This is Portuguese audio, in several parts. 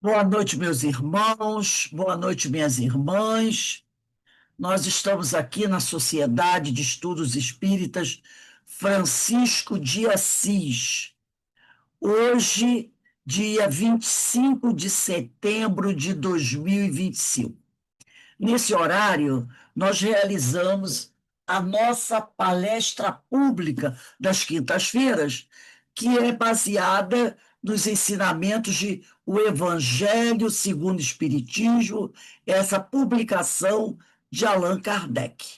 Boa noite, meus irmãos, boa noite, minhas irmãs. Nós estamos aqui na Sociedade de Estudos Espíritas Francisco de Assis. Hoje, dia 25 de setembro de 2025. Nesse horário, nós realizamos a nossa palestra pública das quintas-feiras, que é baseada nos ensinamentos de O Evangelho segundo o Espiritismo, essa publicação de Allan Kardec.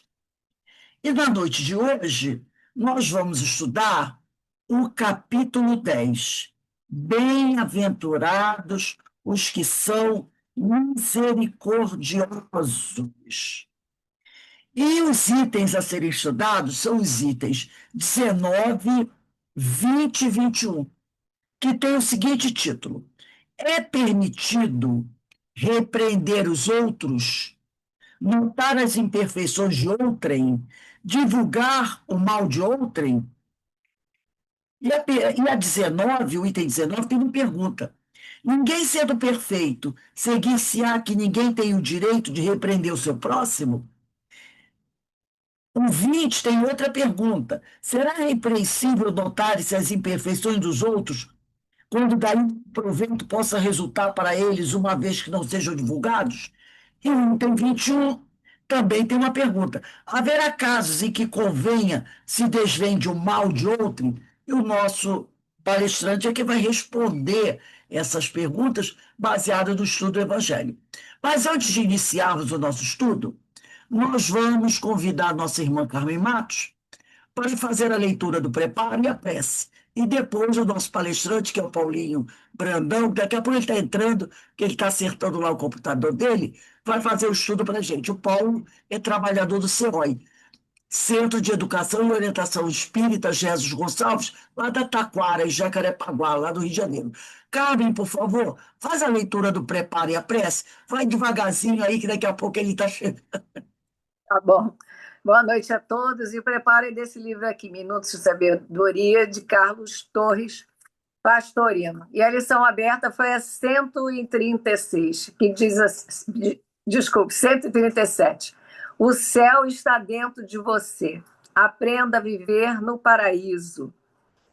E na noite de hoje, nós vamos estudar o capítulo 10. Bem-aventurados os que são misericordiosos. E os itens a serem estudados são os itens 19, 20 e 21, que tem o seguinte título: É permitido repreender os outros, notar as imperfeições de outrem, divulgar o mal de outrem? E a 19, o item 19, tem uma pergunta. Ninguém sendo perfeito, seguir-se-á que ninguém tem o direito de repreender o seu próximo? O 20 tem outra pergunta. Será repreensível notar-se as imperfeições dos outros, quando daí proveito possa resultar para eles, uma vez que não sejam divulgados? E o item 21 também tem uma pergunta. Haverá casos em que convenha se desvende o mal de outro? E o nosso palestrante é que vai responder essas perguntas baseadas no estudo do Evangelho. Mas antes de iniciarmos o nosso estudo, nós vamos convidar nossa irmã Carmen Matos para fazer a leitura do preparo e a prece. E depois o nosso palestrante, que é o Paulinho Brandão, daqui a pouco ele está entrando, que ele está acertando lá o computador dele, vai fazer o estudo para a gente. O Paulo é trabalhador do CEOI, Centro de Educação e Orientação Espírita Jesus Gonçalves, lá da Taquara, em Jacarepaguá, lá do Rio de Janeiro. Carmen, por favor, faz a leitura do preparo e a prece. Vai devagarzinho aí, que daqui a pouco ele está chegando. Tá bom. Boa noite a todos e preparem desse livro aqui, Minutos de Sabedoria, de Carlos Torres Pastorino. E a lição aberta foi a 136, que diz assim, desculpe, 137. O céu está dentro de você. Aprenda a viver no paraíso.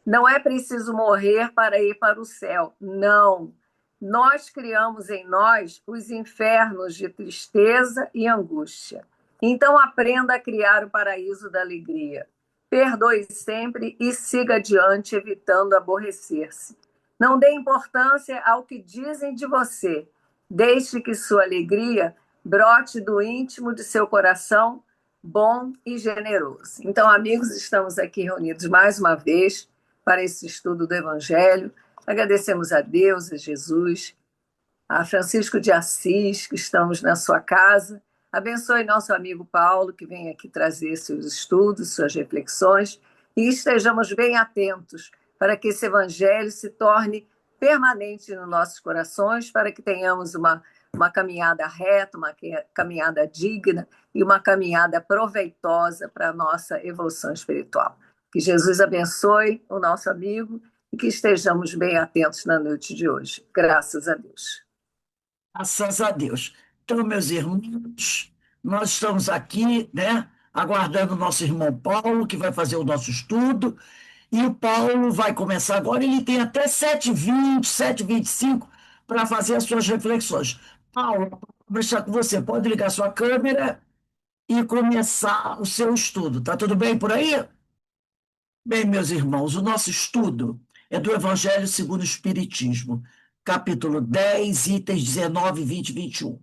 Não é preciso morrer para ir para o céu. Não. Nós criamos em nós os infernos de tristeza e angústia. Então aprenda a criar o paraíso da alegria. Perdoe sempre e siga adiante, evitando aborrecer-se. Não dê importância ao que dizem de você. Deixe que sua alegria brote do íntimo de seu coração, bom e generoso. Então, amigos, estamos aqui reunidos mais uma vez para esse estudo do Evangelho. Agradecemos a Deus, a Jesus, a Francisco de Assis, que estamos na sua casa. Abençoe nosso amigo Paulo, que vem aqui trazer seus estudos, suas reflexões, e estejamos bem atentos para que esse Evangelho se torne permanente nos nossos corações, para que tenhamos uma caminhada reta, uma caminhada digna e uma caminhada proveitosa para a nossa evolução espiritual. Que Jesus abençoe o nosso amigo e que estejamos bem atentos na noite de hoje. Graças a Deus. Graças a Deus. Então, meus irmãos, nós estamos aqui, né, aguardando o nosso irmão Paulo, que vai fazer o nosso estudo, e o Paulo vai começar agora, ele tem até 7h20, 7h25 para fazer as suas reflexões. Paulo, vou deixar com você, pode ligar sua câmera e começar o seu estudo. Tá tudo bem por aí? Bem, meus irmãos, o nosso estudo é do Evangelho segundo o Espiritismo, capítulo 10, itens 19, 20 e 21.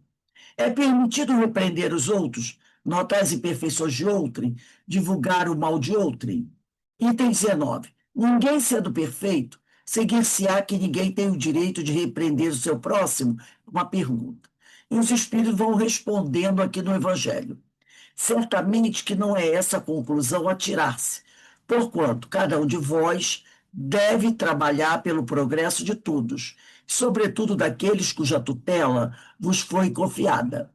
É permitido repreender os outros, notar as imperfeições de outrem, divulgar o mal de outrem? Item 19. Ninguém sendo perfeito, seguir-se-á que ninguém tem o direito de repreender o seu próximo? Uma pergunta. E os Espíritos vão respondendo aqui no Evangelho. Certamente que não é essa a conclusão a tirar-se, porquanto cada um de vós deve trabalhar pelo progresso de todos, sobretudo daqueles cuja tutela vos foi confiada.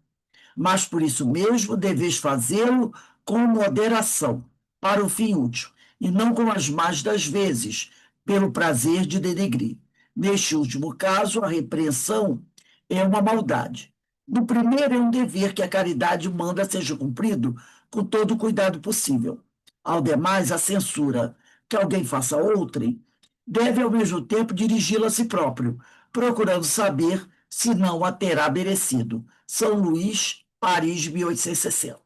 Mas por isso mesmo deveis fazê-lo com moderação, para o fim útil, e não com as más das vezes, pelo prazer de denegrir. Neste último caso, a repreensão é uma maldade. No primeiro, é um dever que a caridade manda seja cumprido com todo o cuidado possível. Ao demais, a censura que alguém faça a outrem deve, ao mesmo tempo, dirigi-la a si próprio, procurando saber se não a terá merecido. São Luís, Paris, 1860.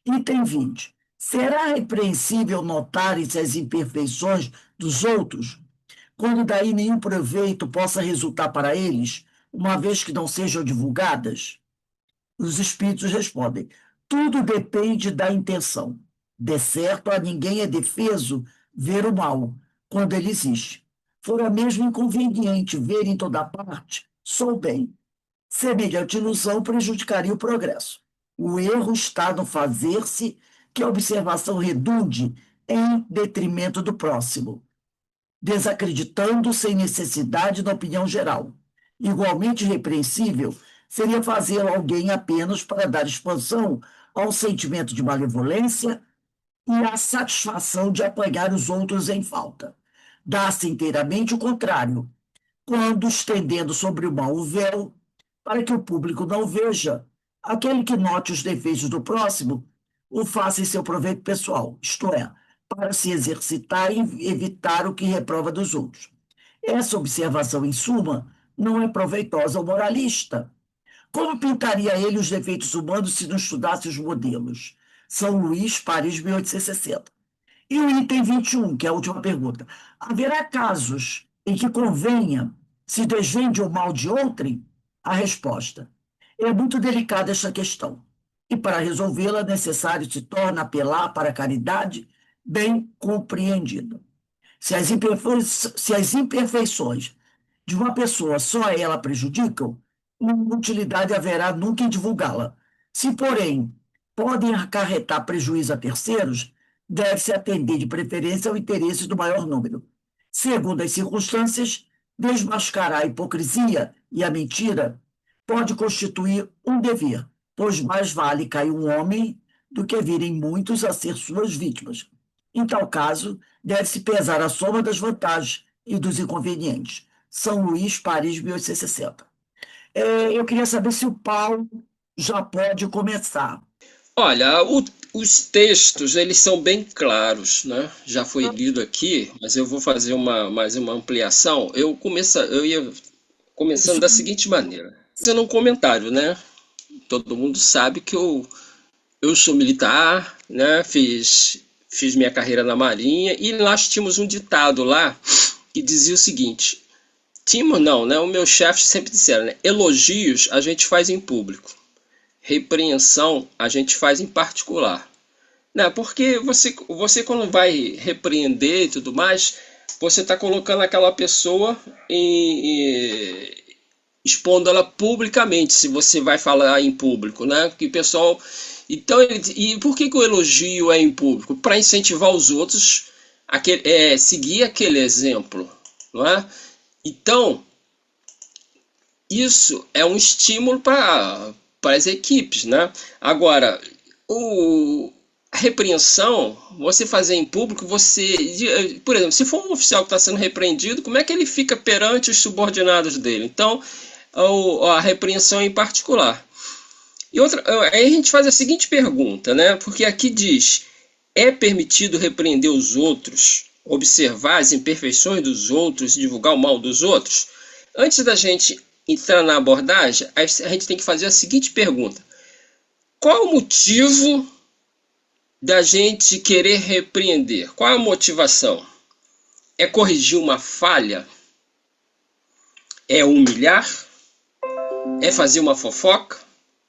Item 20. Será repreensível notarem-se as imperfeições dos outros, quando daí nenhum proveito possa resultar para eles, uma vez que não sejam divulgadas? Os espíritos respondem: tudo depende da intenção. De certo, a ninguém é defeso ver o mal, quando ele existe. Fora mesmo inconveniente ver em toda parte só o bem. Semelhante ilusão prejudicaria o progresso. O erro está no fazer-se que a observação redunde em detrimento do próximo, desacreditando sem necessidade da opinião geral. Igualmente repreensível seria fazê-lo alguém apenas para dar expansão ao sentimento de malevolência e à satisfação de apanhar os outros em falta. Dá-se inteiramente o contrário, quando, estendendo sobre o mal o véu, para que o público não veja, aquele que note os defeitos do próximo o faça em seu proveito pessoal, isto é, para se exercitar e evitar o que reprova dos outros. Essa observação, em suma, não é proveitosa ao moralista. Como pintaria ele os defeitos humanos se não estudasse os modelos? São Luís, Paris, 1860. E o item 21, que é a última pergunta. Haverá casos em que convenha se desvende o mal de outrem? A resposta: é muito delicada esta questão. E para resolvê-la, necessário se torna apelar para a caridade bem compreendida. Se as imperfeições de uma pessoa só ela prejudicam, nenhuma utilidade haverá nunca em divulgá-la. Se, porém, podem acarretar prejuízo a terceiros, deve-se atender de preferência ao interesse do maior número. Segundo as circunstâncias, desmascarar a hipocrisia e a mentira pode constituir um dever, pois mais vale cair um homem do que virem muitos a ser suas vítimas. Em tal caso, deve-se pesar a soma das vantagens e dos inconvenientes. São Luís, Paris, 1860. Eu queria saber se o Paulo já pode começar. Olha, os textos, eles são bem claros, né? Já foi lido aqui, mas eu vou fazer mais uma ampliação. Eu ia começando da seguinte maneira. Fazendo um comentário, né? Todo mundo sabe que eu sou militar, né? Fiz minha carreira na Marinha e nós tínhamos um ditado lá que dizia o seguinte: tínhamos não, né? O meu chefe sempre disseram, né? Elogios a gente faz em público, repreensão a gente faz em particular. Né? Porque você quando vai repreender e tudo mais, você está colocando aquela pessoa expondo ela publicamente, se você vai falar em público, né? Que o pessoal, então e por que o elogio é em público? Para incentivar os outros a seguir aquele exemplo, não é? Então isso é um estímulo para as equipes, né? Agora, a repreensão, você fazer em público, por exemplo, se for um oficial que está sendo repreendido, como é que ele fica perante os subordinados dele? Então, a repreensão em particular. E aí a gente faz a seguinte pergunta, né? Porque aqui diz: é permitido repreender os outros, observar as imperfeições dos outros, divulgar o mal dos outros? Antes da gente entrar na abordagem, a gente tem que fazer a seguinte pergunta: qual o motivo da gente querer repreender? Qual a motivação? É corrigir uma falha? É humilhar? É fazer uma fofoca?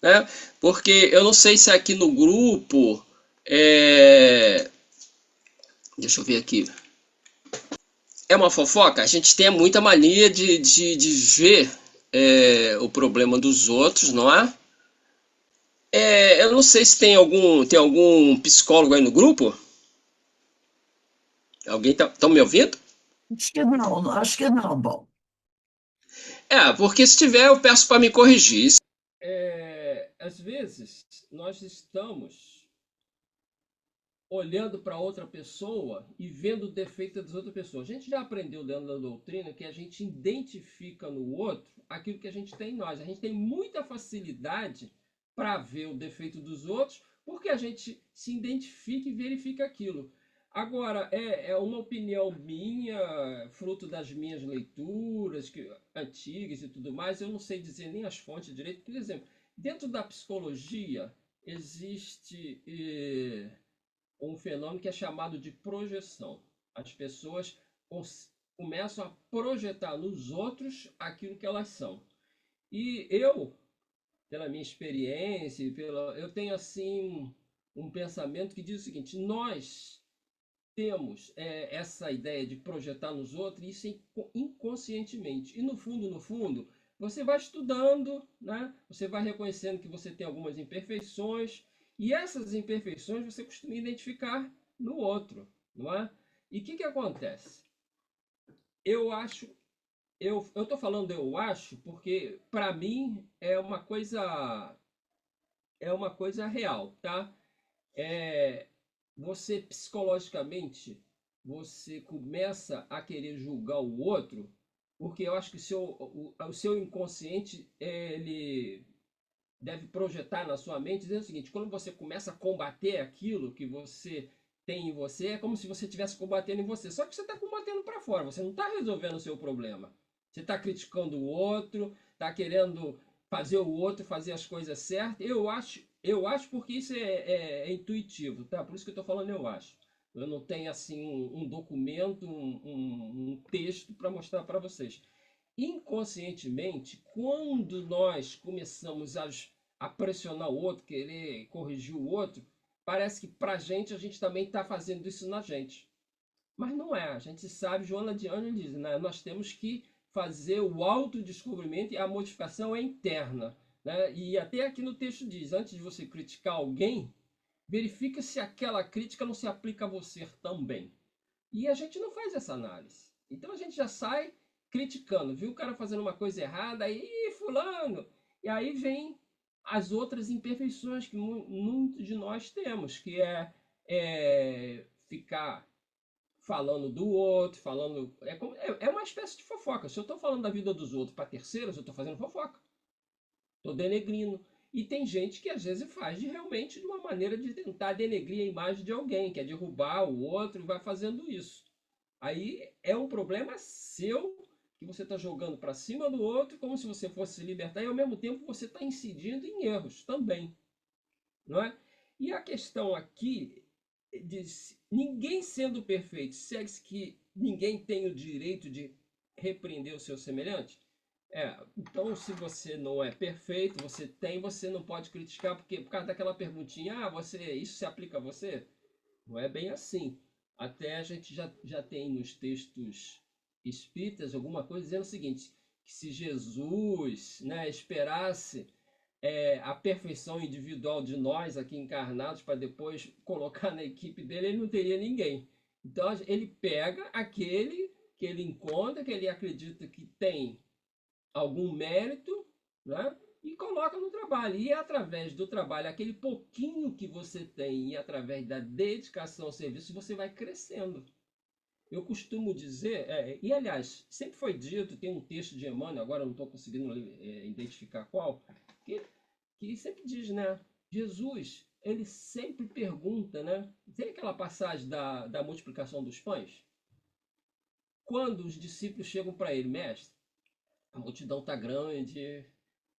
Né? Porque eu não sei se aqui no grupo deixa eu ver aqui. É uma fofoca? A gente tem muita mania de ver o problema dos outros, não é? Eu não sei se tem algum psicólogo aí no grupo. Alguém tá me ouvindo? Acho que não, bom. Porque se tiver eu peço para me corrigir. Às vezes nós estamos olhando para outra pessoa e vendo o defeito das outras pessoas. A gente já aprendeu dentro da doutrina que a gente identifica no outro aquilo que a gente tem em nós. A gente tem muita facilidade para ver o defeito dos outros porque a gente se identifica e verifica aquilo. Agora, é uma opinião minha, fruto das minhas leituras antigas e tudo mais. Eu não sei dizer nem as fontes direito. Por exemplo, dentro da psicologia existe um fenômeno que é chamado de projeção. As pessoas começam a projetar nos outros aquilo que elas são. E eu, pela minha experiência, eu tenho assim um pensamento que diz o seguinte: nós temos essa ideia de projetar nos outros, e isso inconscientemente. E no fundo, você vai estudando, né? Você vai reconhecendo que você tem algumas imperfeições, e essas imperfeições você costuma identificar no outro, não é? E o que acontece? Eu acho, eu estou falando eu acho, porque para mim é uma coisa real, tá? É, você psicologicamente você começa a querer julgar o outro, porque eu acho que o seu inconsciente ele deve projetar na sua mente dizendo o seguinte: quando você começa a combater aquilo que você tem em você, é como se você estivesse combatendo em você. Só que você está combatendo para fora, você não está resolvendo o seu problema. Você está criticando o outro, está querendo fazer o outro fazer as coisas certas. Eu acho porque isso é intuitivo, tá? Por isso que eu estou falando eu acho. Eu não tenho assim um documento, um texto para mostrar para vocês. Inconscientemente, quando nós começamos a pressionar o outro, querer corrigir o outro, parece que para a gente também está fazendo isso na gente. Mas não é. A gente sabe, Joana de Ângeles diz, né? Nós temos que fazer o autodescobrimento, e a modificação é interna. Né? E até aqui no texto diz: antes de você criticar alguém, verifica se aquela crítica não se aplica a você também. E a gente não faz essa análise. Então a gente já sai criticando, viu o cara fazendo uma coisa errada, aí fulano. E aí vem as outras imperfeições que muitos de nós temos, que ficar falando do outro, falando. É uma espécie de fofoca. Se eu estou falando da vida dos outros para terceiros, eu estou fazendo fofoca. Estou denegrindo. E tem gente que às vezes faz realmente de uma maneira de tentar denegrir a imagem de alguém, quer derrubar o outro e vai fazendo isso. Aí é um problema seu que você está jogando para cima do outro como se você fosse se libertar, e ao mesmo tempo você está incidindo em erros também, não é? E a questão aqui diz: ninguém sendo perfeito, segue que ninguém tem o direito de repreender o seu semelhante? Então se você não é perfeito, você não pode criticar, porque por causa daquela perguntinha: isso se aplica a você? Não é bem assim. Até a gente já tem nos textos espíritas alguma coisa dizendo o seguinte: que se Jesus, né, esperasse a perfeição individual de nós aqui encarnados para depois colocar na equipe dele, ele não teria ninguém. Então ele pega aquele que ele encontra, que ele acredita que tem algum mérito, né? E coloca no trabalho. E através do trabalho, aquele pouquinho que você tem, e através da dedicação ao serviço, você vai crescendo. Eu costumo dizer, e aliás, sempre foi dito, tem um texto de Emmanuel, agora eu não estou conseguindo identificar qual, que sempre diz, né? Jesus, ele sempre pergunta, né? Tem aquela passagem da multiplicação dos pães? Quando os discípulos chegam para ele: mestre, a multidão está grande,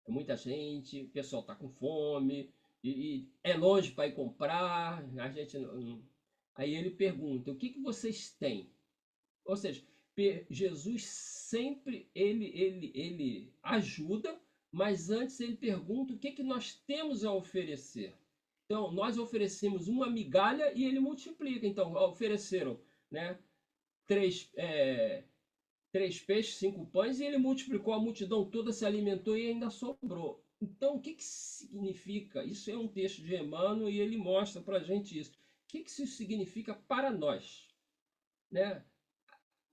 muita gente, o pessoal está com fome, e é longe para ir comprar, a gente não. Aí ele pergunta: o que vocês têm? Ou seja, Jesus sempre ele ajuda, mas antes ele pergunta o que nós temos a oferecer. Então, nós oferecemos uma migalha e ele multiplica. Então, ofereceram, né, três, três peixes, cinco pães, e ele multiplicou, a multidão toda se alimentou e ainda sobrou. Então, o que significa? Isso é um texto de Emmanuel e ele mostra para a gente isso. O que isso significa para nós? Né?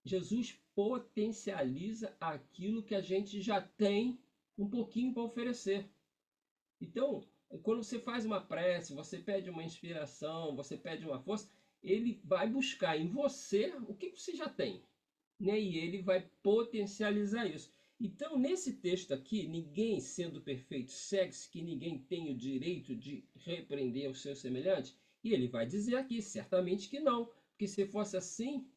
Jesus potencializa aquilo que a gente já tem um pouquinho para oferecer. Então, Quando você faz uma prece, você pede uma inspiração, você pede uma força, ele vai buscar em você o que você já tem, né? E ele vai potencializar isso. Então, nesse texto aqui, ninguém sendo perfeito segue-se que ninguém tem o direito de repreender o seu semelhante. E ele vai dizer aqui, certamente que não. Porque se fosse assim,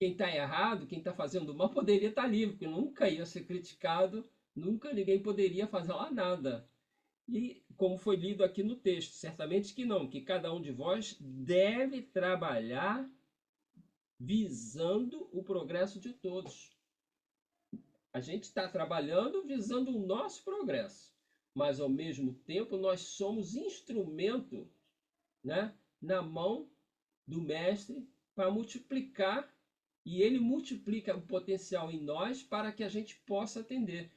quem está errado, quem está fazendo mal, poderia estar livre, porque nunca ia ser criticado, nunca ninguém poderia fazer lá nada. E como foi lido aqui no texto, certamente que não, que cada um de vós deve trabalhar visando o progresso de todos. A gente está trabalhando visando o nosso progresso, mas ao mesmo tempo nós somos instrumento, né, na mão do mestre para multiplicar, e ele multiplica o potencial em nós para que a gente possa atender.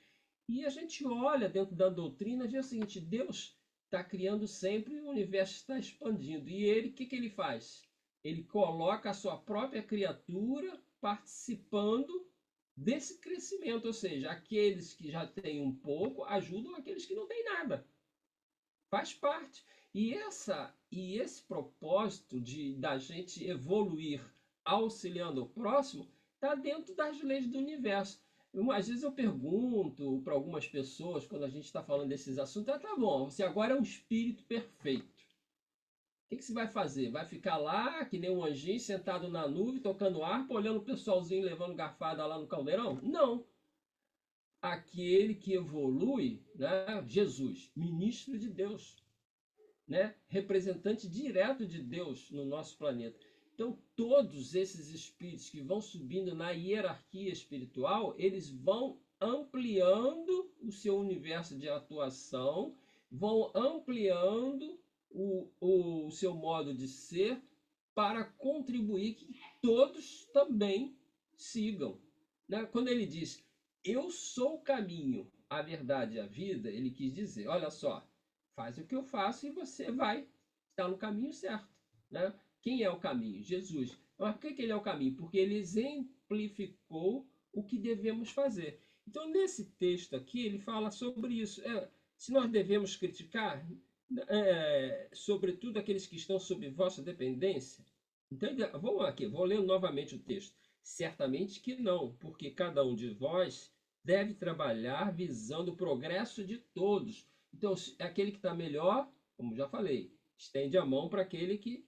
E a gente olha dentro da doutrina e vê o seguinte: Deus está criando sempre, o universo está expandindo. E ele, o que, que ele faz? Ele coloca a sua própria criatura participando desse crescimento, ou seja, aqueles que já têm um pouco ajudam aqueles que não têm nada. Faz parte. E esse propósito de da gente evoluir auxiliando o próximo está dentro das leis do universo. Às vezes eu pergunto para algumas pessoas, quando a gente está falando desses assuntos: tá bom, você agora é um espírito perfeito. O que você vai fazer? Vai ficar lá, que nem um anjinho, sentado na nuvem, tocando harpa, olhando o pessoalzinho levando garfada lá no caldeirão? Não. Aquele que evolui, né? Jesus, ministro de Deus, né? Representante direto de Deus no nosso planeta. Então, todos esses espíritos que vão subindo na hierarquia espiritual, eles vão ampliando o seu universo de atuação, vão ampliando o seu modo de ser para contribuir que todos também sigam, né? Quando ele diz, eu sou o caminho, a verdade e a vida, ele quis dizer, olha só, faz o que eu faço e você vai estar no caminho certo, né? Quem é o caminho? Jesus. Mas por que ele é o caminho? Porque ele exemplificou o que devemos fazer. Então, nesse texto aqui, ele fala sobre isso. Se nós devemos criticar, sobretudo aqueles que estão sob vossa dependência. Então, vamos aqui, vou ler novamente o texto. Certamente que não, porque cada um de vós deve trabalhar visando o progresso de todos. Então, aquele que está melhor, como já falei, estende a mão para aquele que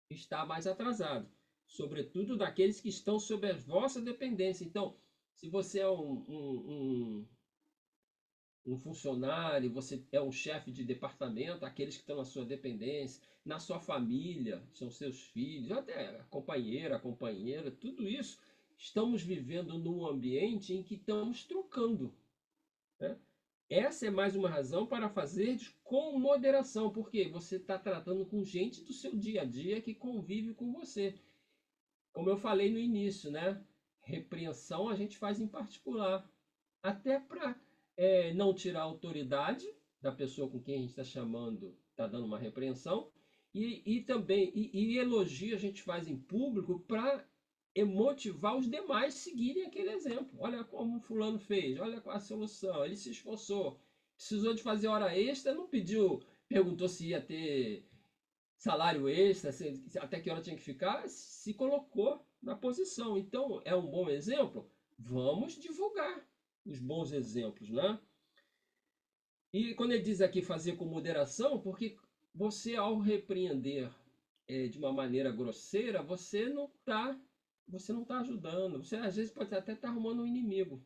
está mais atrasado, sobretudo daqueles que estão sob a vossa dependência. Então, se você é um funcionário, você é um chefe de departamento, aqueles que estão na sua dependência, na sua família, são seus filhos, até a companheira, tudo isso, estamos vivendo num ambiente em que estamos trocando, né? Essa é mais uma razão para fazer com moderação, porque você está tratando com gente do seu dia a dia que convive com você. Como eu falei no início, né? Repreensão a gente faz em particular, até para não tirar a autoridade da pessoa com quem a gente está chamando, está dando uma repreensão, e também elogio a gente faz em público para motivar os demais a seguirem aquele exemplo. Olha como o fulano fez, olha qual a solução, ele se esforçou, precisou de fazer hora extra, não pediu, perguntou se ia ter salário extra, até que hora tinha que ficar, se colocou na posição. Então, é um bom exemplo? Vamos divulgar os bons exemplos, né? E quando ele diz aqui fazer com moderação, porque você, ao repreender de uma maneira grosseira, você não tá ajudando. Você às vezes pode até estar arrumando um inimigo.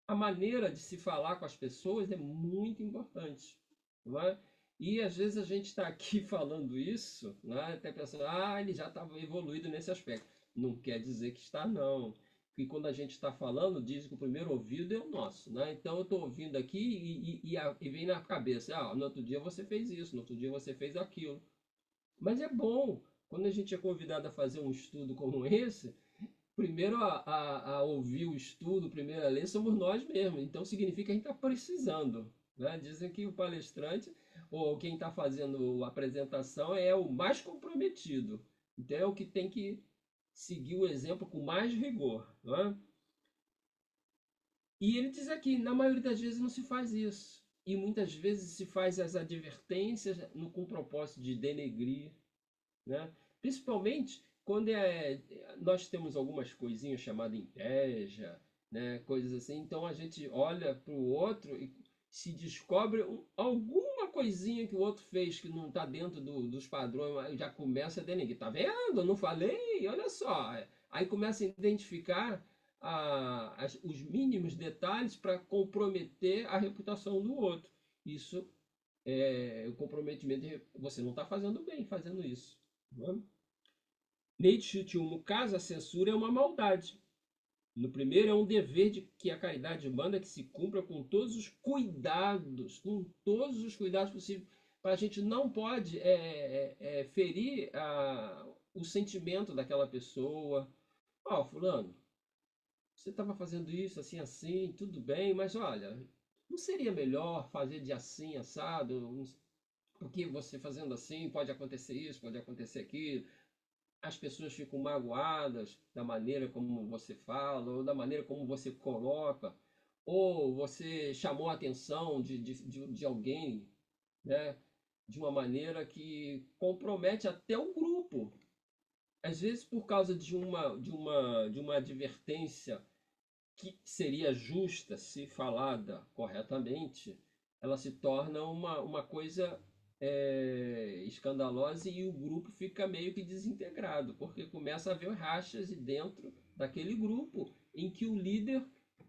A maneira de se falar com as pessoas é muito importante, não é? E às vezes a gente está aqui falando isso, né? Até pensando, ele já estava evoluído nesse aspecto. Não quer dizer que está, não. Porque quando a gente está falando, diz que o primeiro ouvido é o nosso, né? Então eu estou ouvindo aqui e vem na cabeça, no outro dia você fez isso, no outro dia você fez aquilo. Mas é bom, quando a gente é convidado a fazer um estudo como esse, primeiro a ouvir o estudo, primeiro a ler, somos nós mesmos. Então significa que a gente está precisando, né? Dizem que o palestrante ou quem está fazendo a apresentação é o mais comprometido. Então é o que tem que seguir o exemplo com mais rigor, não é? E ele diz aqui, na maioria das vezes não se faz isso. e muitas vezes se faz as advertências com o propósito de denegrir, né? Principalmente quando nós temos algumas coisinhas chamadas inveja, né? Coisas assim. Então a gente olha para o outro e se descobre alguma coisinha que o outro fez que não está dentro dos padrões, já começa a denegrir. Tá vendo? Eu não falei? Olha só. Aí começa a identificar os mínimos detalhes para comprometer a reputação do outro. Isso o comprometimento, você não está fazendo bem fazendo isso. Né? Nietzsche, no caso, a censura é uma maldade. No primeiro, é um dever de que a caridade manda que se cumpra com todos os cuidados possíveis. A gente não pode ferir o sentimento daquela pessoa. Ó, fulano, você estava fazendo isso assim, assim, tudo bem, mas olha, não seria melhor fazer de assim, assado? Porque você fazendo assim pode acontecer isso, pode acontecer aquilo. As pessoas ficam magoadas da maneira como você fala, ou da maneira como você coloca, ou você chamou a atenção de alguém, né, de uma maneira que compromete até o grupo. Às vezes, por causa de uma advertência que seria justa se falada corretamente, ela se torna uma coisa escandalosa e o grupo fica meio que desintegrado, porque começa a haver rachas dentro daquele grupo em que o líder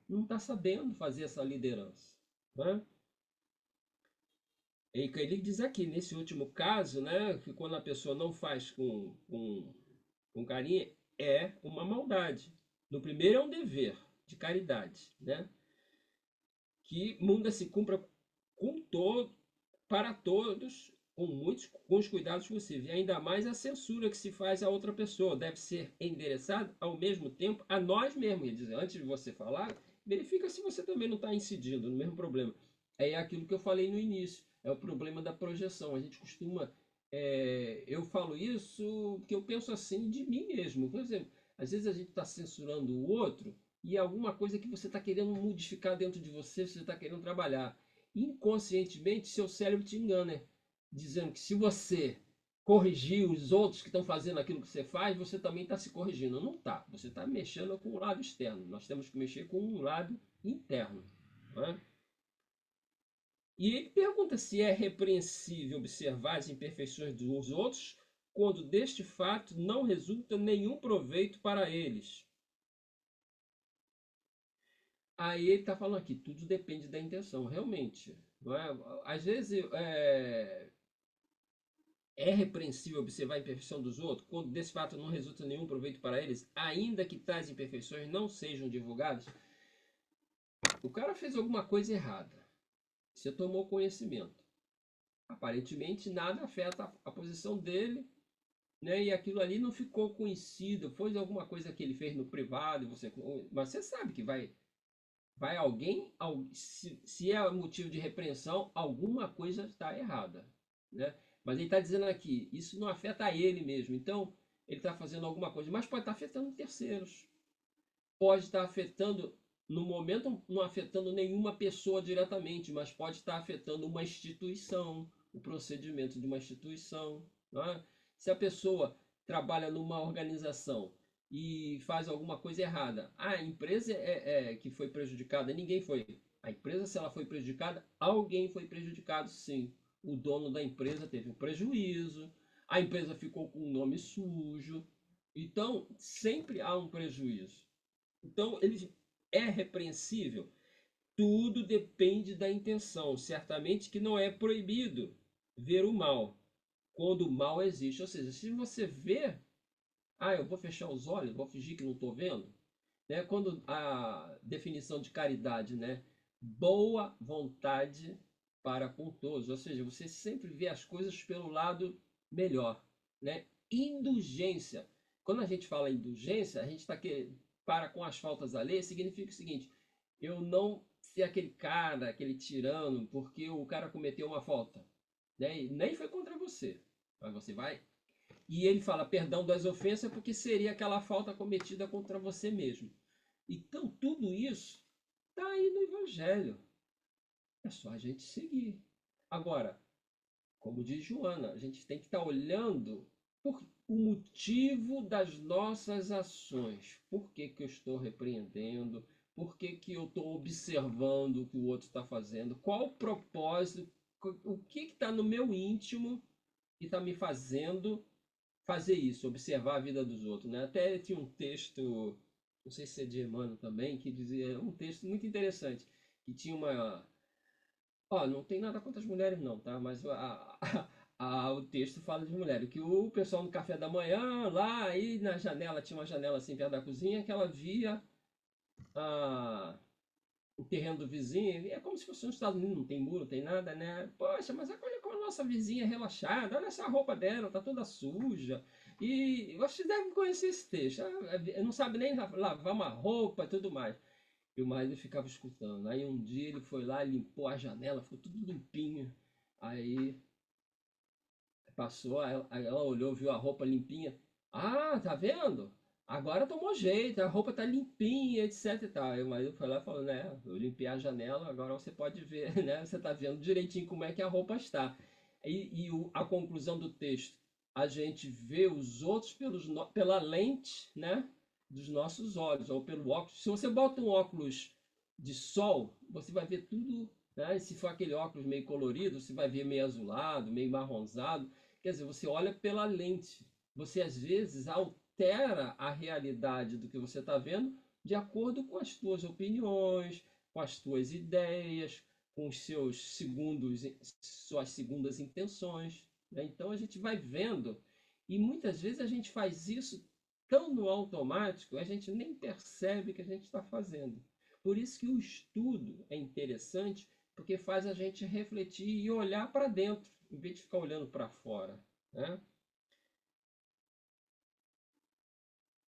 não está sabendo fazer essa liderança. Né? E ele diz aqui, nesse último caso, né, que quando a pessoa não faz com carinho, é uma maldade. No primeiro é um dever de caridade, né? Que munda se cumpra com todo, para todos, com os cuidados possíveis. E ainda mais a censura que se faz a outra pessoa deve ser endereçada ao mesmo tempo a nós mesmos. Quer dizer, antes de você falar, verifica se você também não está incidindo no mesmo problema. É aquilo que eu falei no início, é o problema da projeção. A gente costuma. Eu falo isso porque eu penso assim de mim mesmo. Por exemplo, às vezes a gente está censurando o outro e alguma coisa que você está querendo modificar dentro de você, você está querendo trabalhar. Inconscientemente, seu cérebro te engana, dizendo que se você corrigir os outros que estão fazendo aquilo que você faz, você também está se corrigindo. Não está. Você está mexendo com o lado externo. Nós temos que mexer com um lado interno. Não é? E ele pergunta se é repreensível observar as imperfeições dos outros quando deste fato não resulta nenhum proveito para eles. Aí ele está falando aqui, tudo depende da intenção, realmente. Não é? Às vezes é repreensível observar a imperfeição dos outros quando desse fato não resulta nenhum proveito para eles, ainda que tais imperfeições não sejam divulgadas. O cara fez alguma coisa errada. Você tomou conhecimento. Aparentemente nada afeta a posição dele, né? E aquilo ali não ficou conhecido. Foi alguma coisa que ele fez no privado, mas você sabe que vai alguém, se é motivo de repreensão, alguma coisa está errada, né? Mas ele está dizendo aqui, isso não afeta a ele mesmo. Então, ele está fazendo alguma coisa, mas pode estar afetando terceiros. Pode estar afetando, no momento, não afetando nenhuma pessoa diretamente, mas pode estar afetando uma instituição, o procedimento de uma instituição. Né? Se a pessoa trabalha numa organização e faz alguma coisa errada, a empresa que foi prejudicada, ninguém foi. A empresa, se ela foi prejudicada, alguém foi prejudicado, sim. O dono da empresa teve um prejuízo, a empresa ficou com um nome sujo. Então, sempre há um prejuízo. Então, ele é repreensível. Tudo depende da intenção. Certamente que não é proibido ver o mal, quando o mal existe. Ou seja, se você vê, eu vou fechar os olhos, vou fingir que não estou vendo. Né? Quando a definição de caridade, né? Boa vontade para com todos. Ou seja, você sempre vê as coisas pelo lado melhor. Né? Indulgência. Quando a gente fala indulgência, a gente está para com as faltas alheias, significa o seguinte: eu não ser aquele cara, aquele tirano, porque o cara cometeu uma falta. Né? E nem foi contra você. Mas você vai. E ele fala perdão das ofensas porque seria aquela falta cometida contra você mesmo. Então, tudo isso está aí no Evangelho. É só a gente seguir. Agora, como diz Joana, a gente tem que estar olhando por o motivo das nossas ações. Por que que eu estou repreendendo? Por que que eu estou observando o que o outro está fazendo? Qual o propósito? O que está no meu íntimo que está me fazendo fazer isso, observar a vida dos outros, né? Até tinha um texto, não sei se é de Emmanuel também, que dizia um texto muito interessante, que tinha uma, ó, não tem nada contra as mulheres não, tá? Mas o texto fala de mulheres, que o pessoal no café da manhã, lá aí na janela, tinha uma janela assim perto da cozinha, que ela via a o terreno do vizinho, e é como se fosse nos Estados Unidos, não tem muro, não tem nada, né? Poxa, mas olha como a nossa vizinha é relaxada, olha essa roupa dela, tá toda suja. E você deve conhecer esse texto. Não sabe nem lavar uma roupa e tudo mais. E o marido ficava escutando. Aí um dia ele foi lá, limpou a janela, ficou tudo limpinho. Aí passou, aí ela olhou, viu a roupa limpinha. Ah, tá vendo? Agora tomou jeito, a roupa tá limpinha, etc e tal. Aí o marido foi lá e falou, né? Eu limpei a janela, agora você pode ver, né? Você tá vendo direitinho como é que a roupa está. A conclusão do texto, a gente vê os outros pela lente, né? Dos nossos olhos, ou pelo óculos. Se você bota um óculos de sol, você vai ver tudo, né? E se for aquele óculos meio colorido, você vai ver meio azulado, meio marronzado. Quer dizer, você olha pela lente. Você às vezes altera a realidade do que você está vendo de acordo com as tuas opiniões, com as tuas ideias, com os suas segundas intenções, né? Então a gente vai vendo e muitas vezes a gente faz isso tão no automático, a gente nem percebe que a gente está fazendo. Por isso que o estudo é interessante, porque faz a gente refletir e olhar para dentro, em vez de ficar olhando para fora, né?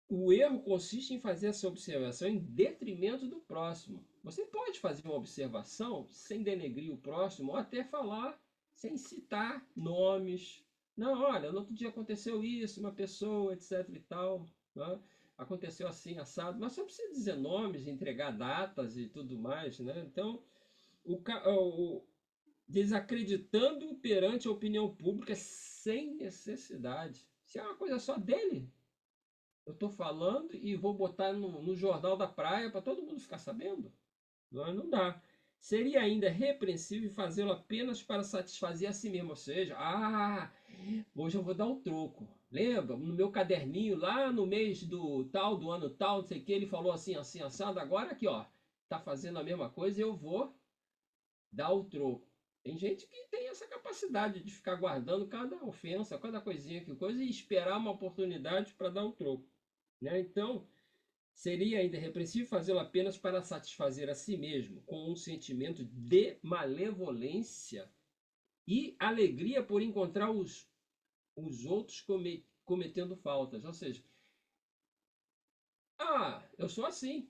O erro consiste em fazer essa observação em detrimento do próximo. Você pode fazer uma observação sem denegrir o próximo, ou até falar sem citar nomes. Não, olha, no outro dia aconteceu isso, uma pessoa, etc e tal, né? Aconteceu assim, assado, mas só precisa dizer nomes, entregar datas e tudo mais, né? Então, o desacreditando perante a opinião pública sem necessidade. Se é uma coisa só dele, eu estou falando e vou botar no Jornal da Praia para todo mundo ficar sabendo. Não, não dá. Seria ainda repreensível fazê-lo apenas para satisfazer a si mesmo. Ou seja, hoje eu vou dar um troco. Lembra? No meu caderninho, lá no mês do tal, do ano tal, não sei o que, ele falou assim, assim, assado. Agora aqui, ó, tá fazendo a mesma coisa e eu vou dar o troco. Tem gente que tem essa capacidade de ficar guardando cada ofensa, cada coisinha que coisa e esperar uma oportunidade para dar o troco, né? Então, seria ainda repreensível fazê-lo apenas para satisfazer a si mesmo, com um sentimento de malevolência e alegria por encontrar os outros cometendo faltas. Ou seja, eu sou assim,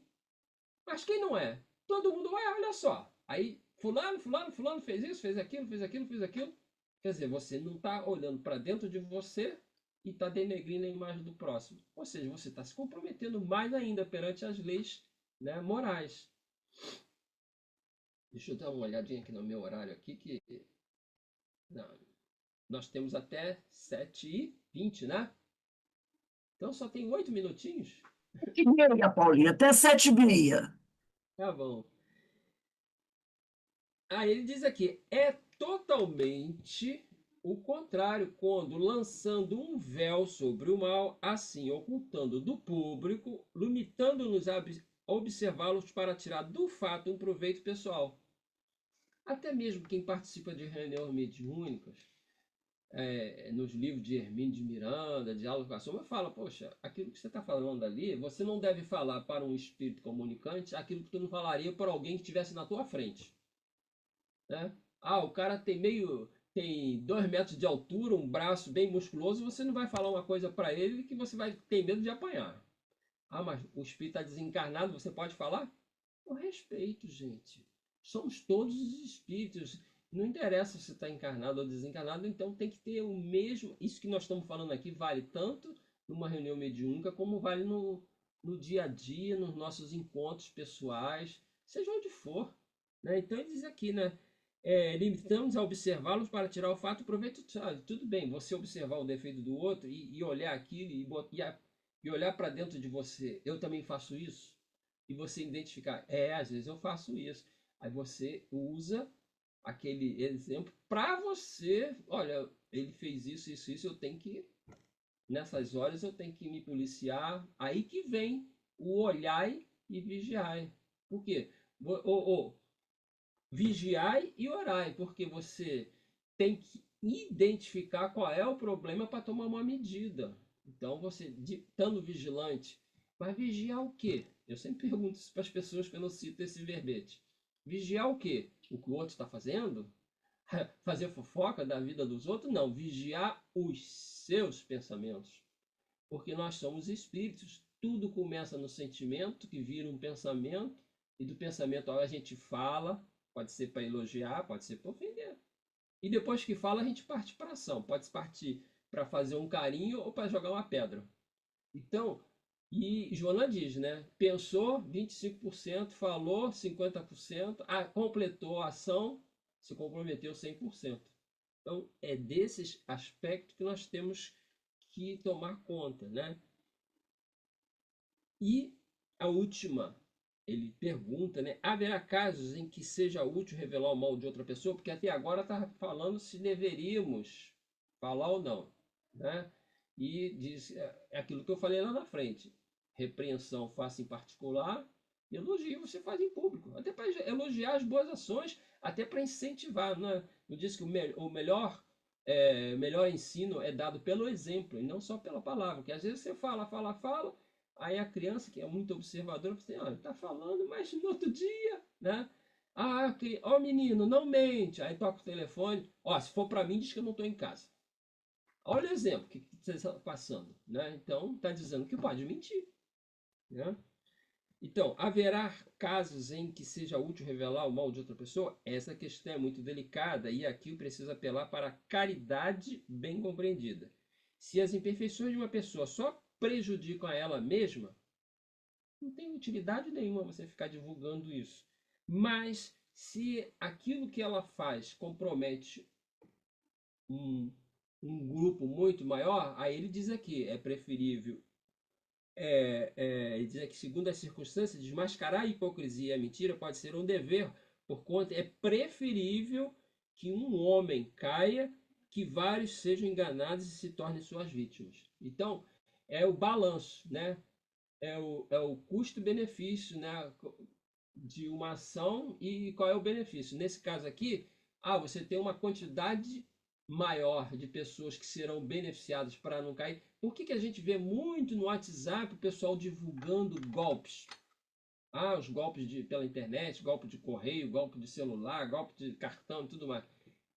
mas quem não é? Todo mundo é, olha só. Aí, fulano, fulano, fulano fez isso, fez aquilo, fez aquilo, fez aquilo. Quer dizer, você não está olhando para dentro de você e está denegrindo a imagem do próximo. Ou seja, você está se comprometendo mais ainda perante as leis, né, morais. Deixa eu dar uma olhadinha aqui no meu horário aqui, que não, nós temos até 7h20, né? Então só tem 8 minutinhos. 7h30, Paulinha, até 7h30. Tá bom. Aí ele diz aqui, é totalmente o contrário, quando lançando um véu sobre o mal, assim ocultando do público, limitando-nos a observá-los para tirar do fato um proveito pessoal. Até mesmo quem participa de reuniões mediúnicas, nos livros de Hermínio de Miranda, Diálogo com a Sombra, fala, poxa, aquilo que você está falando ali, você não deve falar para um espírito comunicante aquilo que tu não falaria para alguém que estivesse na tua frente, né? O cara tem 2 metros de altura, um braço bem musculoso, você não vai falar uma coisa para ele que você vai ter medo de apanhar. Mas o espírito está desencarnado, você pode falar? Com respeito, gente. Somos todos os espíritos. Não interessa se está encarnado ou desencarnado, então tem que ter o mesmo. Isso que nós estamos falando aqui vale tanto numa reunião mediúnica como vale no dia a dia, nos nossos encontros pessoais, seja onde for, né? Então ele diz aqui, né? limitamos a observá-los para tirar o fato proveito. Tudo bem, você observar o defeito do outro e olhar aquilo e olhar para dentro de você. Eu também faço isso. E você identificar, às vezes eu faço isso. Aí você usa aquele exemplo para você. Olha, ele fez isso, isso, isso. Eu tenho que, nessas horas, eu tenho que me policiar. Aí que vem o olhai e vigiai. Por quê? Vigiai e orai, porque você tem que identificar qual é o problema para tomar uma medida. Então, você, estando vigilante, vai vigiar o quê? Eu sempre pergunto isso para as pessoas que eu não cito esse verbete. Vigiar o quê? O que o outro está fazendo? Fazer fofoca da vida dos outros? Não, vigiar os seus pensamentos. Porque nós somos espíritos. Tudo começa no sentimento, que vira um pensamento, e do pensamento a gente fala, pode ser para elogiar, pode ser para ofender. E depois que fala, a gente parte para ação. Pode partir para fazer um carinho ou para jogar uma pedra. Então, e Joana diz, né? Pensou 25%, falou 50%, completou a ação, se comprometeu 100%. Então, é desses aspectos que nós temos que tomar conta, né? E a última, ele pergunta, né? Haverá casos em que seja útil revelar o mal de outra pessoa? Porque até agora está falando se deveríamos falar ou não, né? E diz é aquilo que eu falei lá na frente. Repreensão faça em particular, elogio você faz em público. Até para elogiar as boas ações, até para incentivar, né? Eu disse que o melhor ensino é dado pelo exemplo e não só pela palavra. Porque às vezes você fala, fala, fala. Aí a criança, que é muito observadora, fala assim, tá falando, mas no outro dia, né? Ó menino, não mente. Aí toca o telefone. Ó, se for para mim, diz que eu não estou em casa. Olha o exemplo que você está passando, né? Então, está dizendo que pode mentir, né? Então, haverá casos em que seja útil revelar o mal de outra pessoa? Essa questão é muito delicada e aqui eu preciso apelar para a caridade bem compreendida. Se as imperfeições de uma pessoa só prejudicam a ela mesma, não tem utilidade nenhuma você ficar divulgando isso. Mas se aquilo que ela faz compromete um, um grupo muito maior, aí ele diz aqui, é preferível, ele diz aqui, segundo as circunstâncias, desmascarar a hipocrisia e a mentira pode ser um dever, porquanto é preferível que um homem caia, que vários sejam enganados e se tornem suas vítimas. Então, é o balanço, né? É o custo-benefício, né, de uma ação e qual é o benefício. Nesse caso aqui, você tem uma quantidade maior de pessoas que serão beneficiadas para não cair. Por que a gente vê muito no WhatsApp o pessoal divulgando golpes? Os golpes pela internet, golpe de correio, golpe de celular, golpe de cartão e tudo mais.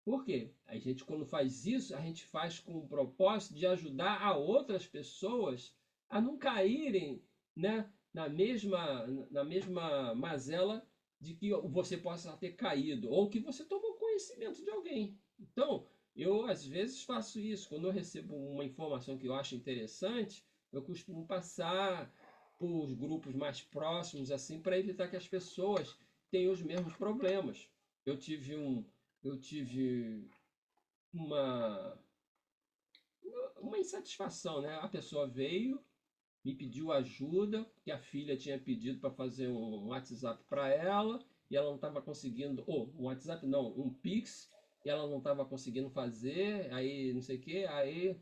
Por quê? A gente, quando faz isso, a gente faz com o propósito de ajudar a outras pessoas a não caírem, né, na mesma mazela de que você possa ter caído ou que você tomou conhecimento de alguém. Então, eu às vezes faço isso. Quando eu recebo uma informação que eu acho interessante, eu costumo passar por grupos mais próximos, assim, para evitar que as pessoas tenham os mesmos problemas. Eu tive uma, uma insatisfação, né? A pessoa veio, me pediu ajuda, que a filha tinha pedido para fazer um WhatsApp para ela, e ela não estava conseguindo, um WhatsApp não, um Pix, e ela não estava conseguindo fazer, aí não sei o que, aí, o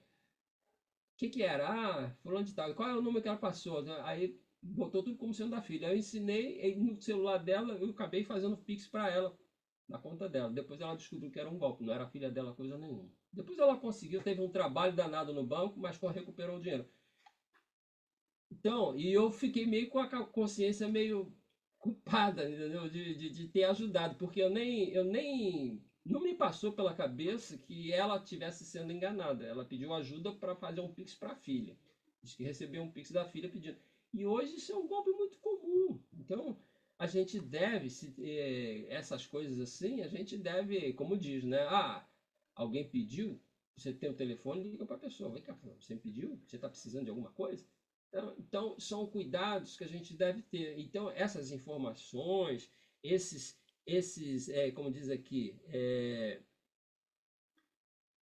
que era? Fulano de tal, qual é o número que ela passou? Aí botou tudo como sendo da filha. Eu ensinei, e no celular dela, eu acabei fazendo Pix para ela, na conta dela. Depois ela descobriu que era um golpe, não era filha dela coisa nenhuma. Depois ela conseguiu, teve um trabalho danado no banco, mas recuperou o dinheiro. Então, e eu fiquei meio com a consciência meio culpada, entendeu? De ter ajudado, porque eu nem não me passou pela cabeça que ela tivesse sendo enganada. Ela pediu ajuda para fazer um Pix para a filha. Diz que recebeu um Pix da filha pedindo. E hoje isso é um golpe muito comum. Então, a gente deve, essas coisas assim, a gente deve, como diz, né? Alguém pediu, você tem o telefone, liga para a pessoa. Vem cá, você me pediu? Você está precisando de alguma coisa? Então, são cuidados que a gente deve ter. Então, essas informações, esses esses, como diz aqui,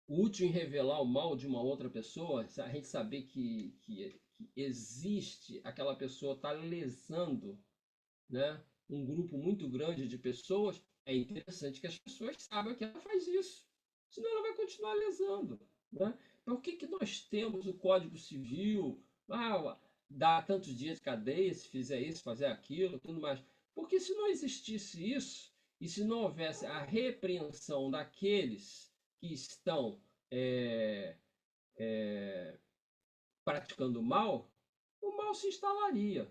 o útil em revelar o mal de uma outra pessoa, a gente saber que existe, aquela pessoa está lesando, né, um grupo muito grande de pessoas, é interessante que as pessoas saibam que ela faz isso, senão ela vai continuar lesando, né? Por que que nós temos o Código Civil? Dá tantos dias de cadeia se fizer isso, fazer aquilo, tudo mais. Porque se não existisse isso, e se não houvesse a repreensão daqueles que estão é, praticando o mal se instalaria,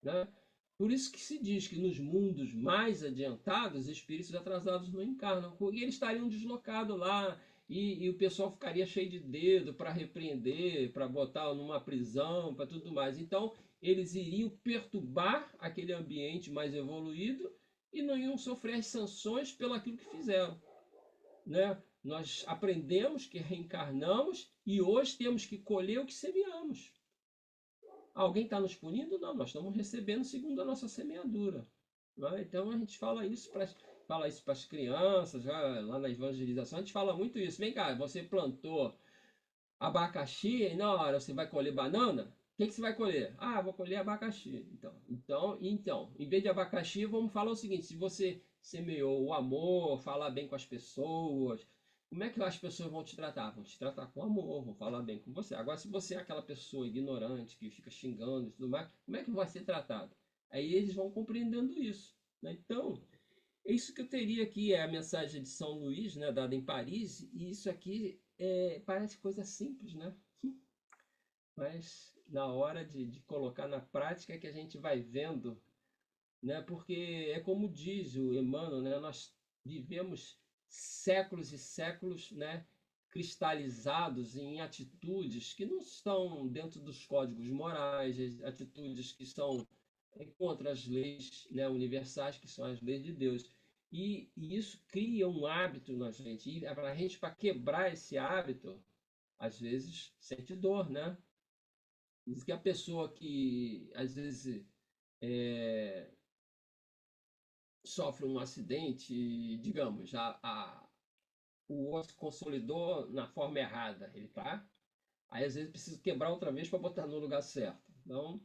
né? Por isso que se diz que nos mundos mais adiantados, espíritos atrasados não encarnam, porque eles estariam deslocados lá e o pessoal ficaria cheio de dedo para repreender, para botar numa prisão, para tudo mais. Então, eles iriam perturbar aquele ambiente mais evoluído e não iam sofrer as sanções pelo aquilo que fizeram, né? Nós aprendemos que reencarnamos e hoje temos que colher o que semeamos. Alguém está nos punindo? Não, nós estamos recebendo segundo a nossa semeadura. Né? Então a gente fala isso para as crianças, lá na evangelização, a gente fala muito isso. Vem cá, você plantou abacaxi e na hora você vai colher banana? O que, que você vai colher? Ah, vou colher abacaxi. Então, em vez de abacaxi, vamos falar o seguinte: se você semeou o amor, falar bem com as pessoas, como é que as pessoas vão te tratar? Vão te tratar com amor, vão falar bem com você. Agora, se você é aquela pessoa ignorante que fica xingando e tudo mais, como é que vai ser tratado? Aí eles vão compreendendo isso. Né? Então, é isso que eu teria aqui, é a mensagem de São Luís, né, dada em Paris, e isso aqui parece coisa simples, né? Mas na hora de colocar na prática é que a gente vai vendo, né? Porque é como diz o Emmanuel, né? Nós vivemos séculos e séculos, né? Cristalizados em atitudes que não estão dentro dos códigos morais, atitudes que são contra as leis, né, universais, que são as leis de Deus. E isso cria um hábito na gente. E para a gente, para quebrar esse hábito, às vezes sente dor, né? Diz que a pessoa que às vezes é, sofre um acidente, digamos, o osso consolidou na forma errada, ele tá? Aí às vezes precisa quebrar outra vez para botar no lugar certo. Então,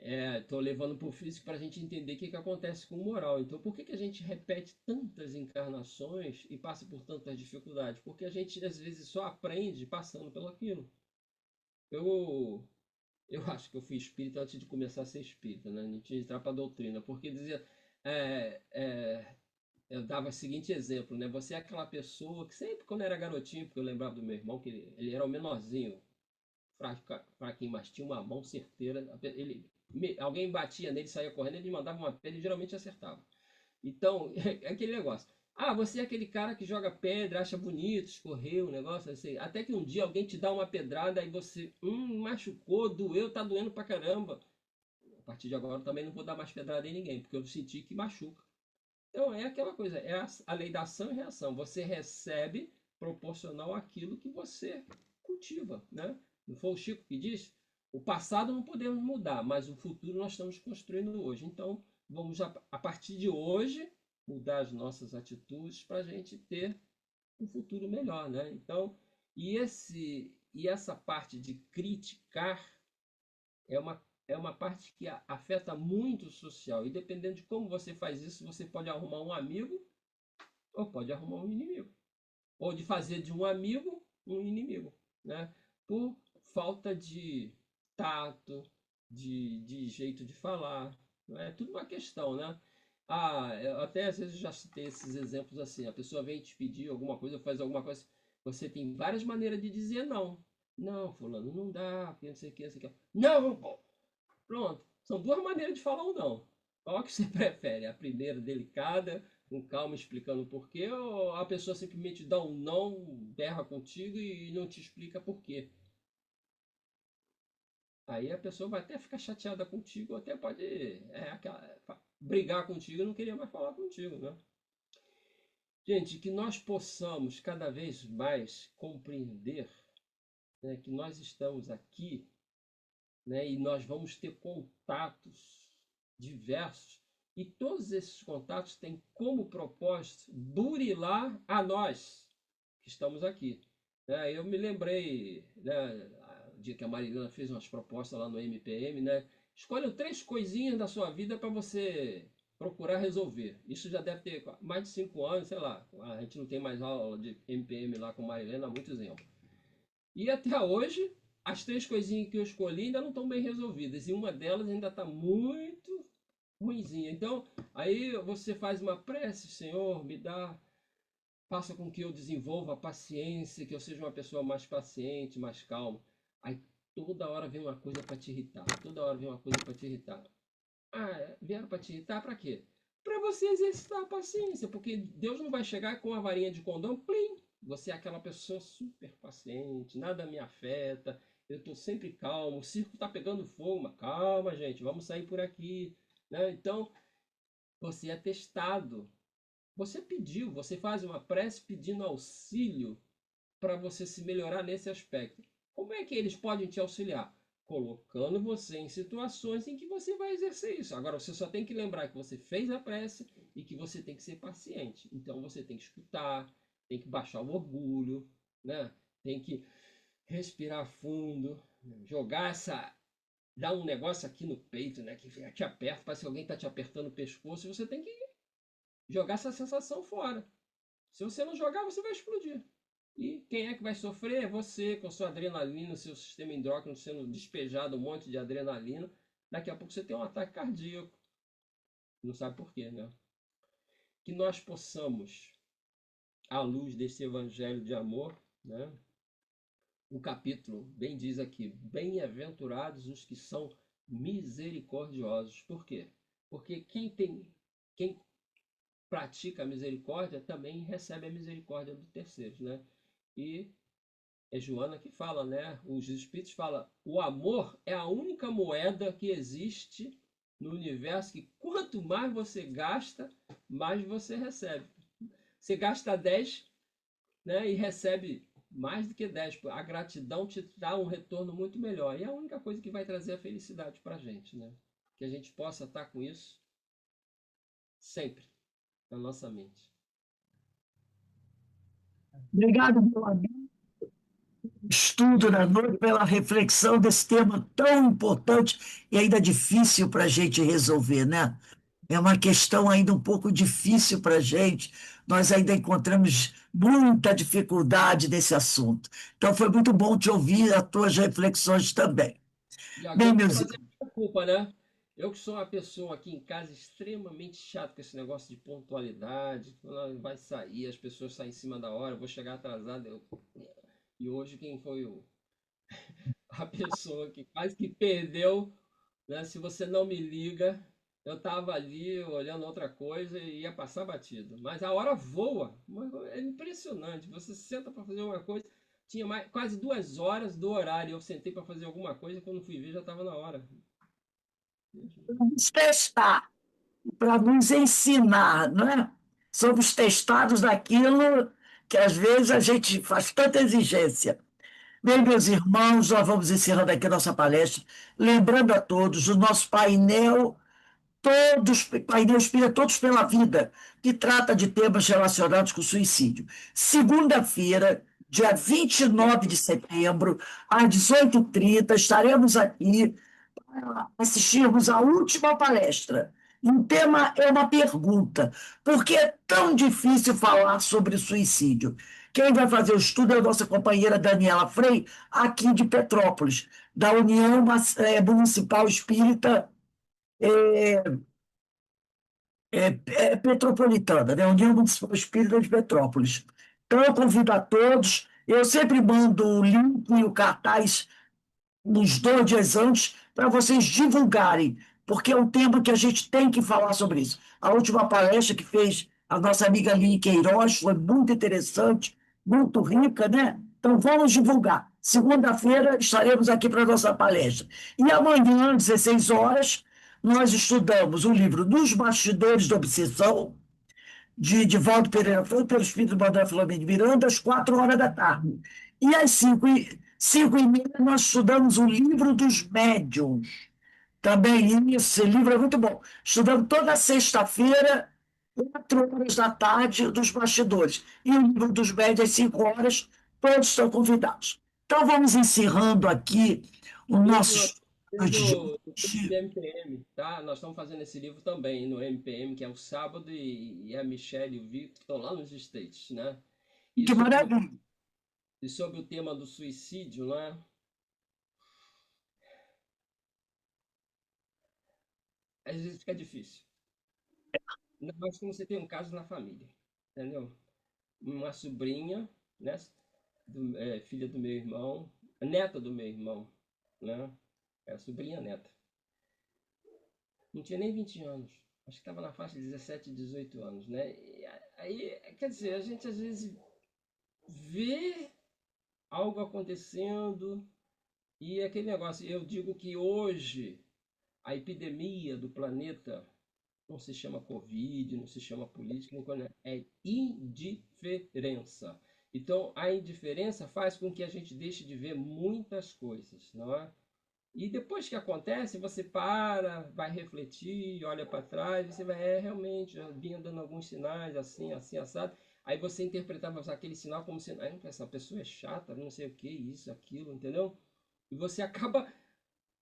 estou levando para o físico para a gente entender o que, que acontece com o moral. Então, por que, que a gente repete tantas encarnações e passa por tantas dificuldades? Porque a gente às vezes só aprende passando pelo aquilo. Eu Eu acho que eu fui espírita antes de começar a ser espírita, né? Não tinha entrar para a doutrina, porque dizia, é, é, eu dava o seguinte exemplo, né? Você é aquela pessoa que sempre, quando era garotinho, porque eu lembrava do meu irmão, que ele era o menorzinho, fraquinho, mas tinha uma mão certeira. Alguém batia nele, saía correndo, ele mandava uma pedra e geralmente acertava. Então, é aquele negócio. Ah, você é aquele cara que joga pedra, acha bonito, escorreu, um negócio assim. Até que um dia alguém te dá uma pedrada e você, machucou, doeu, tá doendo pra caramba. A partir de agora eu também não vou dar mais pedrada em ninguém, porque eu senti que machuca. Então é aquela coisa, é a lei da ação e reação. Você recebe proporcional àquilo que você cultiva, né? Não foi o Chico que disse? O passado não podemos mudar, mas o futuro nós estamos construindo hoje. Então vamos a partir de hoje mudar as nossas atitudes para a gente ter um futuro melhor, né? Então e essa parte de criticar é uma parte que afeta muito o social. E dependendo de como você faz isso, você pode arrumar um amigo ou pode arrumar um inimigo. Ou de fazer de um amigo um inimigo, né? Por falta de tato, de jeito de falar. Né? É tudo uma questão, né? Eu até às vezes já citei esses exemplos assim. A pessoa vem te pedir alguma coisa, faz alguma coisa. Você tem várias maneiras de dizer não. Não, fulano, não dá, porque não sei o que, não sei o que. Não, pô, pronto. São duas maneiras de falar um não. Qual que você prefere? A primeira, delicada, com calma, explicando o porquê, ou a pessoa simplesmente dá um não, berra contigo e não te explica porquê? Aí a pessoa vai até ficar chateada contigo, ou até pode brigar contigo e não querer mais falar contigo, né? Gente, que nós possamos cada vez mais compreender, né, que nós estamos aqui, né, e nós vamos ter contatos diversos E todos esses contatos têm como propósito burilar a nós que estamos aqui. Eu me lembrei, né, o dia que a Marilena fez umas propostas lá no MPM, né? Escolha 3 coisinhas da sua vida para você procurar resolver. Isso já deve ter mais de 5 anos, sei lá. A gente não tem mais aula de MPM lá com a Marilena há muitos anos. E até hoje, as 3 coisinhas que eu escolhi ainda não estão bem resolvidas. E uma delas ainda está muito ruinzinha. Então, aí você faz uma prece: Senhor, faça com que eu desenvolva a paciência, que eu seja uma pessoa mais paciente, mais calma. Aí toda hora vem uma coisa para te irritar. Toda hora vem uma coisa para te irritar. Vieram para te irritar para quê? Para você exercitar a paciência, porque Deus não vai chegar com a varinha de condão, plim! Você é aquela pessoa super paciente, nada me afeta, eu estou sempre calmo, o circo está pegando fogo, mas calma, gente, vamos sair por aqui. Né? Então, você é testado. Você pediu, você faz uma prece pedindo auxílio para você se melhorar nesse aspecto. Como é que eles podem te auxiliar? Colocando você em situações em que você vai exercer isso. Agora, você só tem que lembrar que você fez a prece e que você tem que ser paciente. Então, você tem que escutar, tem que baixar o orgulho, né? Tem que respirar fundo, jogar dar um negócio aqui no peito, né? Que te aperta, parece que alguém está te apertando o pescoço. Você tem que jogar essa sensação fora. Se você não jogar, você vai explodir. E quem é que vai sofrer? É você, com a sua adrenalina, seu sistema endócrino sendo despejado um monte de adrenalina. Daqui a pouco você tem um ataque cardíaco. Não sabe por quê, né? Que nós possamos, à luz desse evangelho de amor, né? O capítulo bem diz aqui: bem-aventurados os que são misericordiosos. Por quê? Porque quem pratica a misericórdia também recebe a misericórdia dos terceiros, né? E é Joana que fala, né? Os Espíritos falam: o amor é a única moeda que existe no universo que quanto mais você gasta, mais você recebe. Você gasta 10, né? E recebe mais do que 10. A gratidão te dá um retorno muito melhor. E é a única coisa que vai trazer a felicidade para a gente, né? Que a gente possa estar com isso sempre na nossa mente. Obrigado, meu amigo. Estudo na noite pela reflexão desse tema tão importante e ainda difícil para a gente resolver, né? É uma questão ainda um pouco difícil para a gente. Nós ainda encontramos muita dificuldade nesse assunto. Então, foi muito bom te ouvir as tuas reflexões também. E aqui Bem, eu vou meus fazer a culpa, né? Eu que sou uma pessoa aqui em casa extremamente chata com esse negócio de pontualidade. Quando vai sair, as pessoas saem em cima da hora, eu vou chegar atrasado. E hoje quem foi a pessoa que quase que perdeu, né? Se você não me liga, eu estava ali olhando outra coisa e ia passar batido. Mas a hora voa. É impressionante. Você senta para fazer uma coisa, tinha quase 2 horas do horário. Eu sentei para fazer alguma coisa e quando fui ver já estava na hora. vamos testar para nos ensinar, não é? Somos testados daquilo que às vezes a gente faz tanta exigência. Bem, meus irmãos, nós vamos encerrando aqui a nossa palestra, lembrando a todos o nosso painel Espírita Todos pela Vida, que trata de temas relacionados com suicídio. Segunda-feira, dia 29 de setembro, às 18h30, estaremos aqui para assistirmos a última palestra. E o tema é uma pergunta: por que é tão difícil falar sobre suicídio? Quem vai fazer o estudo é a nossa companheira Daniela Frei, aqui de Petrópolis, da União Municipal Espírita Petropolitana, né? União Municipal Espírita de Petrópolis. Então, eu convido a todos. Eu sempre mando o link e o cartaz uns 2 dias antes para vocês divulgarem, porque é um tema que a gente tem que falar sobre isso. A última palestra que fez a nossa amiga Aline Queiroz foi muito interessante, muito rica, né? Então, vamos divulgar. Segunda-feira estaremos aqui para a nossa palestra. E amanhã, às 16 horas, nós estudamos o livro Dos Bastidores da Obsessão, de Divaldo Pereira Franco, pelo Espírito do André Filomeno de Miranda, às 4 horas da tarde. E às 5h30 nós estudamos o livro dos médiuns, Também isso, esse livro é muito bom. Estudamos toda sexta-feira, 4 horas da tarde, dos bastidores. E o livro dos médios, às 5 horas, todos estão convidados. Então, vamos encerrando aqui o nosso Livro, estudo de livro de hoje. MPM, tá? Nós estamos fazendo esse livro também no MPM, que é o sábado, e a Michelle e o Victor estão lá nos States, né? E Que sobre, maravilha! e sobre o tema do suicídio, né? Às vezes fica difícil. Ainda mais quando você tem um caso na família, entendeu? Uma sobrinha, né? Filha do meu irmão, neta do meu irmão, né? É a sobrinha neta. Não tinha nem 20 anos. Acho que estava na faixa de 17, 18 anos, né? E aí, quer dizer, a gente às vezes vê algo acontecendo e aquele negócio. Eu digo que hoje a epidemia do planeta não se chama Covid, não se chama política, nem coisa, é indiferença. Então, a indiferença faz com que a gente deixe de ver muitas coisas, não é? E depois que acontece, você para, vai refletir, olha para trás, você vai, realmente, já vinha dando alguns sinais, assim, assim, assado. Aí você interpretava aquele sinal como se, essa pessoa é chata, não sei o que, isso, aquilo, entendeu? E você acaba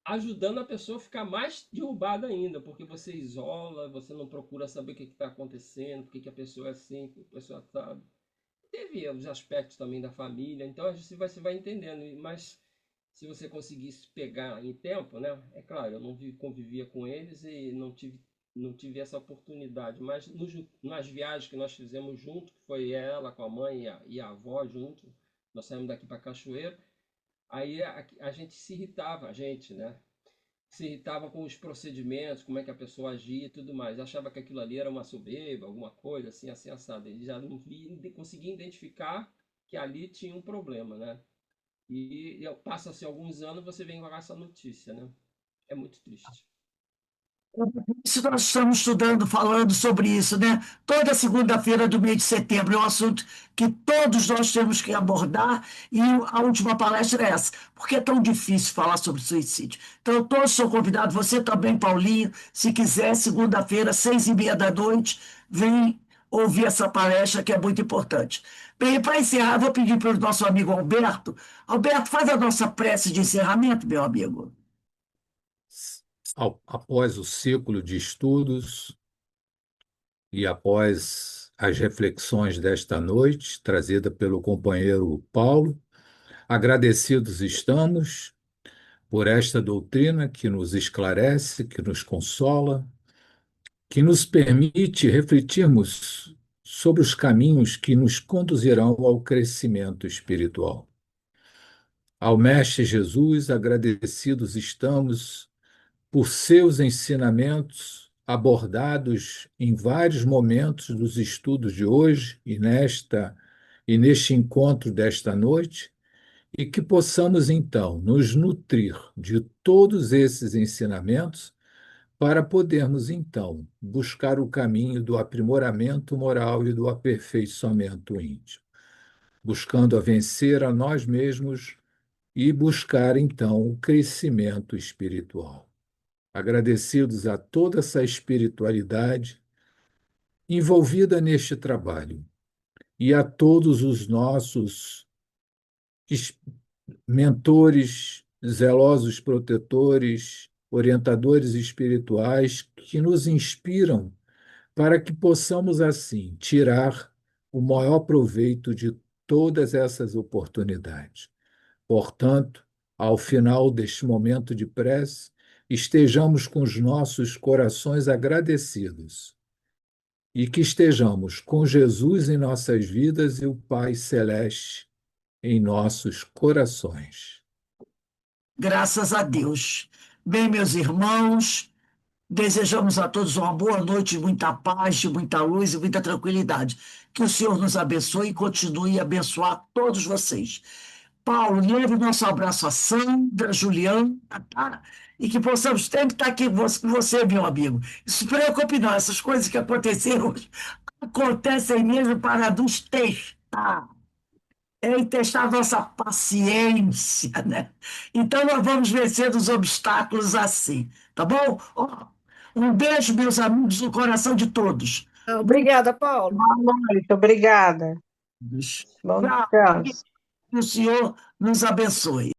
ajudando a pessoa a ficar mais derrubada ainda, porque você isola, você não procura saber o que está acontecendo, por que a pessoa é assim, por que a pessoa sabe. Teve os aspectos também da família, então você vai entendendo, mas se você conseguisse pegar em tempo, né? É claro, eu não convivia com eles e não tive essa oportunidade, mas nas viagens que nós fizemos junto, que foi ela com a mãe e a avó junto, nós saímos daqui para Cachoeiro, aí a gente se irritava, a gente, né? Se irritava com os procedimentos, como é que a pessoa agia e tudo mais. Achava que aquilo ali era uma soberba, alguma coisa assim, assim, assado. Ele já não conseguia identificar que ali tinha um problema, né? E passa-se alguns anos, você vem com essa notícia, né? É muito triste. Isso nós estamos estudando, falando sobre isso, né? Toda segunda-feira do mês de setembro é um assunto que todos nós temos que abordar, e a última palestra é essa. Por que é tão difícil falar sobre suicídio? Então, todos são convidados, você também, Paulinho, se quiser, segunda-feira, 6h30 da noite, vem ouvir essa palestra que é muito importante. Bem, para encerrar, vou pedir para o nosso amigo Alberto. Alberto, faz a nossa prece de encerramento, meu amigo. Após o ciclo de estudos e após as reflexões desta noite, trazida pelo companheiro Paulo, agradecidos estamos por esta doutrina que nos esclarece, que nos consola, que nos permite refletirmos sobre os caminhos que nos conduzirão ao crescimento espiritual. Ao Mestre Jesus, agradecidos estamos por seus ensinamentos abordados em vários momentos dos estudos de hoje e neste encontro desta noite, e que possamos então nos nutrir de todos esses ensinamentos para podermos então buscar o caminho do aprimoramento moral e do aperfeiçoamento íntimo, buscando a vencer a nós mesmos e buscar então o crescimento espiritual. Agradecidos a toda essa espiritualidade envolvida neste trabalho e a todos os nossos mentores, zelosos protetores, orientadores espirituais que nos inspiram para que possamos, assim, tirar o maior proveito de todas essas oportunidades. Portanto, ao final deste momento de prece, estejamos com os nossos corações agradecidos e que estejamos com Jesus em nossas vidas e o Pai Celeste em nossos corações. Graças a Deus. Bem, meus irmãos, desejamos a todos uma boa noite, de muita paz, de muita luz e muita tranquilidade. Que o Senhor nos abençoe e continue a abençoar todos vocês. Paulo, leve nosso abraço a Sandra, Juliana, tá? E que possamos sempre estar aqui com você, meu amigo. Não se preocupe não, essas coisas que aconteceram hoje acontecem mesmo para nos testar. E testar a nossa paciência, né? Então, nós vamos vencer os obstáculos assim. tá bom? Ó, um beijo, meus amigos, no coração de todos. Obrigada, Paulo. Muito obrigada. Bom Tchau. descanso. Que o Senhor nos abençoe.